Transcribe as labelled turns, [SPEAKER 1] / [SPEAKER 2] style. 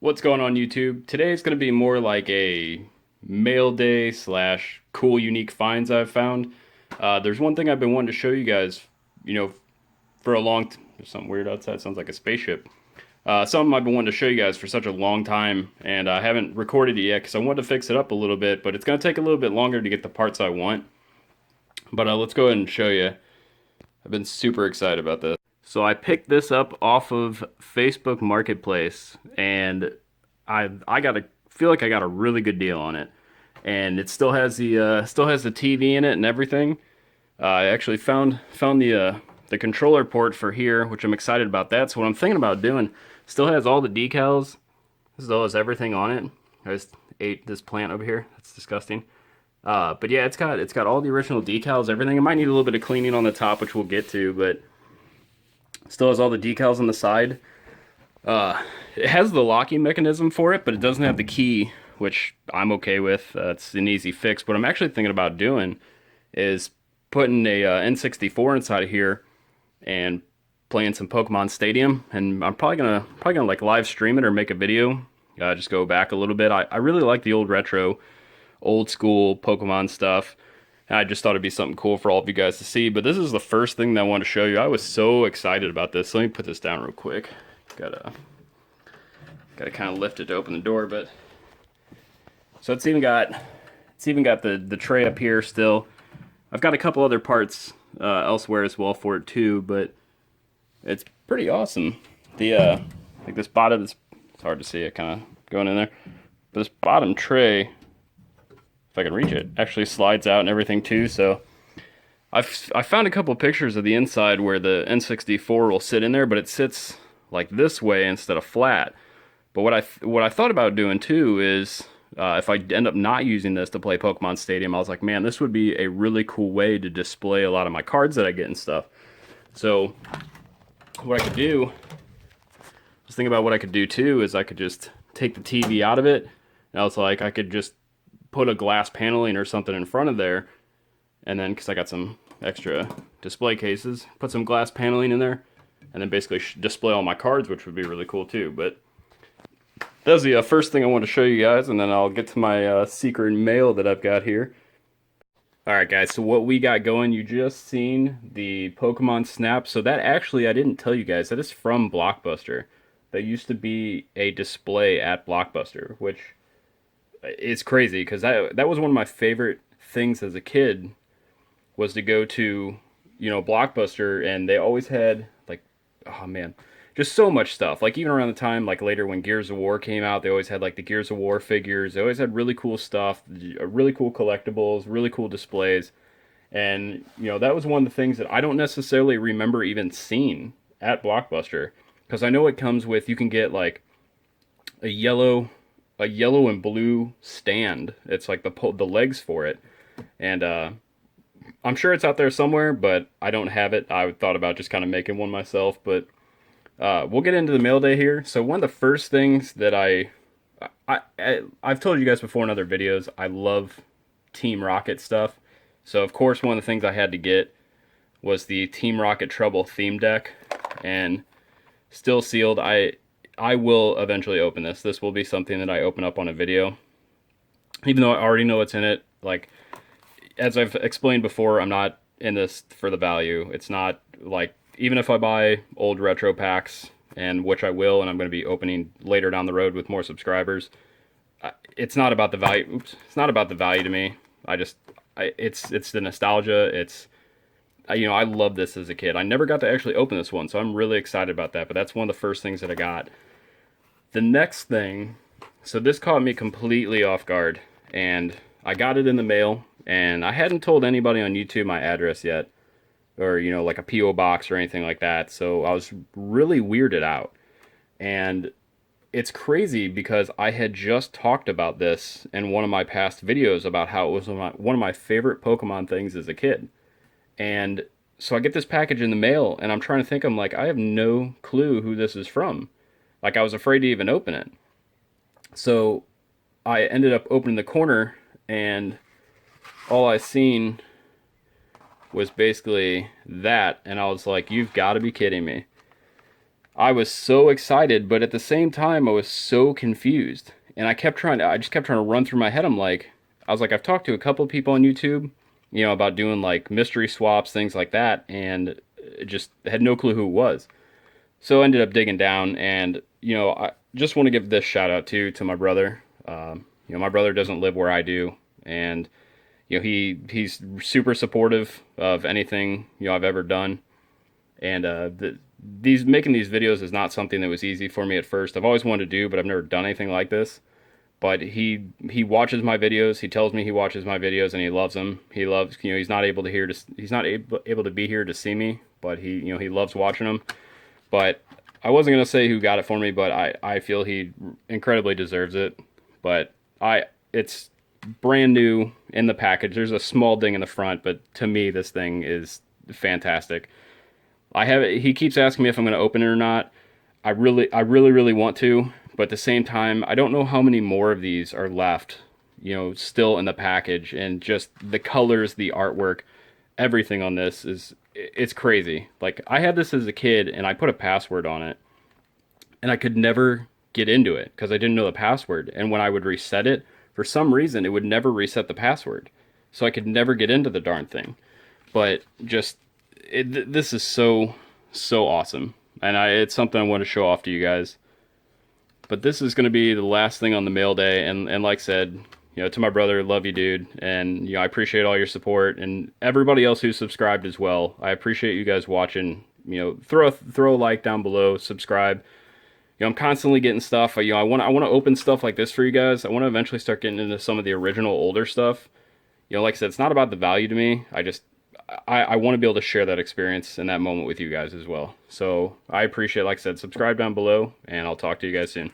[SPEAKER 1] What's going on YouTube? Today is going to be more like a mail day slash cool unique finds I've found. There's one thing I've been wanting to show you guys, you know, for a there's something weird outside, sounds like a spaceship. Something I've been wanting to show you guys for such a long time, and I haven't recorded it yet because I wanted to fix it up a little bit, but it's going to take a little bit longer to get the parts I want. But let's go ahead and show you. I've been super excited about this. So I picked this up off of Facebook Marketplace, and I got a feel like I got a really good deal on it, and it still has the TV in it and everything. I actually found the controller port for here, which I'm excited about that. So what I'm thinking about doing, still has all the decals, still has everything on it. I just ate this plant over here. That's disgusting. But yeah, it's got all the original decals, everything. It might need a little bit of cleaning on the top, which we'll get to, but still has all the decals on the side. It has the locking mechanism for it, but it doesn't have the key, which I'm okay with. It's an easy fix. What I'm actually thinking about doing is putting a N64 inside of here and playing some Pokemon Stadium. And I'm probably gonna like live stream it or make a video. Just go back a little bit. I really like the old retro, old school Pokemon stuff. I just thought it'd be something cool for all of you guys to see. But this is the first thing that I wanted to show you. I was so excited about this. Let me put this down real quick. Gotta kind of lift it to open the door, but so it's even got the tray up here still. I've got a couple other parts elsewhere as well for it too, but it's pretty awesome. Like this bottom, it's hard to see it kind of going in there, but this bottom tray, if I can reach it, actually slides out and everything too. So I found a couple pictures of the inside where the N64 will sit in there, but it sits like this way instead of flat. But what I thought about doing too is if I end up not using this to play Pokemon Stadium, I was like, man, this would be a really cool way to display a lot of my cards that I get and stuff. So what I could do, I was thinking about what I could do too, is I could just take the TV out of it. And I was like, I could just put a glass paneling or something in front of there, and then because I got some extra display cases, put some glass paneling in there, and then basically display all my cards, which would be really cool too. But that was the first thing I wanted to show you guys, and then I'll get to my secret mail that I've got here. Alright guys, so what we got going, you just seen the Pokemon Snap. So that actually, I didn't tell you guys, that is from Blockbuster. That used to be a display at Blockbuster, which is crazy, because that was one of my favorite things as a kid, was to go to, Blockbuster, and they always had, like, oh man, just so much stuff. Like even around the time, like later when Gears of War came out, they always had like the Gears of War figures. They always had really cool stuff, really cool collectibles, really cool displays. And that was one of the things that I don't necessarily remember even seeing at Blockbuster, because I know it comes with, you can get like a yellow and blue stand. It's like the legs for it, and I'm sure it's out there somewhere, but I don't have it. I thought about just kind of making one myself, but we'll get into the mail day here. So one of the first things that I've told you guys before in other videos, I love Team Rocket stuff. So of course one of the things I had to get was the Team Rocket Trouble theme deck, and still sealed. I will eventually open this. This will be something that I open up on a video, even though I already know what's in it. Like, as I've explained before, I'm not in this for the value. It's not like, even if I buy old retro packs, and which I will, and I'm going to be opening later down the road with more subscribers, it's not about the value. Oops, it's not about the value to me. It's the nostalgia. I love this as a kid. I never got to actually open this one, so I'm really excited about that. But that's one of the first things that I got. The next thing, so this caught me completely off guard, and I got it in the mail, and I hadn't told anybody on YouTube my address yet, or like a PO box or anything like that. So I was really weirded out, and it's crazy because I had just talked about this in one of my past videos about how it was one of my favorite Pokemon things as a kid. And so I get this package in the mail, and I'm trying to think, I'm like, I have no clue who this is from. Like, I was afraid to even open it. So I ended up opening the corner, and all I seen was basically that, and I was like, you've got to be kidding me. I was so excited, but at the same time, I was so confused. And I just kept trying to run through my head. I was like, I've talked to a couple of people on YouTube, about doing like mystery swaps, things like that, and just had no clue who it was. So I ended up digging down, and I just want to give this shout out to my brother. My brother doesn't live where I do, and he's super supportive of anything I've ever done. And these making these videos is not something that was easy for me at first. I've always wanted to do, but I've never done anything like this. But he watches my videos. He tells me he watches my videos and he loves them. He loves he's not able to be here to see me, but he loves watching them. But I wasn't gonna say who got it for me, but I feel he incredibly deserves it. But it's brand new in the package. There's a small ding in the front, but to me this thing is fantastic. He keeps asking me if I'm going to open it or not. I really want to, but at the same time, I don't know how many more of these are left, still in the package, and just the colors, the artwork, everything on this it's crazy. Like, I had this as a kid and I put a password on it and I could never get into it because I didn't know the password. And when I would reset it, for some reason, it would never reset the password. So I could never get into the darn thing. But just this is so awesome, and it's something I want to show off to you guys. But this is going to be the last thing on the mail day, and like I said, to my brother, love you, dude, and I appreciate all your support, and everybody else who subscribed as well. I appreciate you guys watching. Throw a like down below, subscribe. I'm constantly getting stuff. I want to open stuff like this for you guys. I want to eventually start getting into some of the original older stuff. Like I said, it's not about the value to me. I want to be able to share that experience and that moment with you guys as well. So I appreciate, like I said, subscribe down below, and I'll talk to you guys soon.